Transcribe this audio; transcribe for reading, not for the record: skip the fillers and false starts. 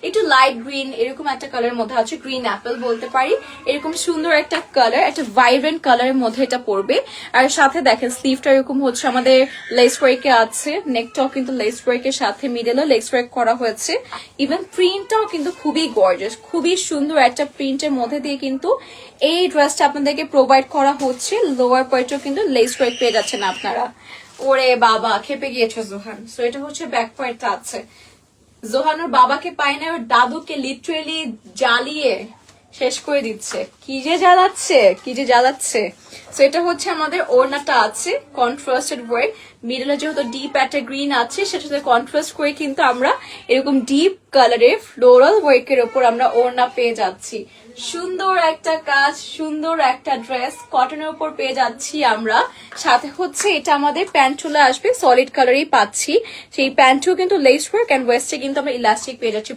একটু light green এরকম একটা কালারের মধ্যে আছে, গ্রিন অ্যাপেল বলতে পারি। এরকম সুন্দর একটা কালার, একটা ভাইব্রেন্ট কালারের মধ্যে এটা পড়বে। আর সাথে দেখেন স্লিভটা এরকম হচ্ছে আমাদের লেস ওয়ার্কে আছে, নেকটাও কিন্তু লেস ওয়ার্কের সাথে মিডলে লেস ওয়ার্ক করা হয়েছে। ইভেন প্রিন্টটাও কিন্তু খুবই গর্জিয়াস, খুবই সুন্দর একটা প্রিন্টের মধ্যে দিয়ে কিন্তু এই ড্রেসটা আপনাদেরকে প্রোভাইড করা হচ্ছে। লোয়ার পার্টেও কিন্তু লেস ওয়ার্ক পেয়ে যাচ্ছেন আপনারা। ওরে বাবা খেপে গিয়েছে জোহান। সো এটা হচ্ছে ব্যাক পার্টটা আছে। জোহানোর বাবাকে পায় না, ওর দাদুকে লিটারেলি জ্বালিয়ে শেষ করে দিচ্ছে। কি যে জ্বালাচ্ছে। সো এটা হচ্ছে আমাদের ওড়নাটা আছে কন্ট্রাস্টেড ওয়ার্ক, মিডলে যেহেতু ডিপ একটা গ্রিন আছে সেটার সাথে কন্ট্রাস্ট করে কিন্তু আমরা এরকম ডিপ কালারের ফ্লোরাল ওয়ার্কের ওপর আমরা ওড়না পেয়ে যাচ্ছি। সুন্দর একটা কাজ, সুন্দর একটা ড্রেস কটনের উপর পেয়ে যাচ্ছি আমরা। সাথে হচ্ছে এটা আমাদের প্যান্ট চলে আসবে, সলিড কালারই পাচ্ছি। সেই প্যান্টও কিন্তু লেস ওয়ার্ক এন্ড ওয়েস্টে কিন্তু আমরা ইলাস্টিক পেয়ে যাচ্ছি।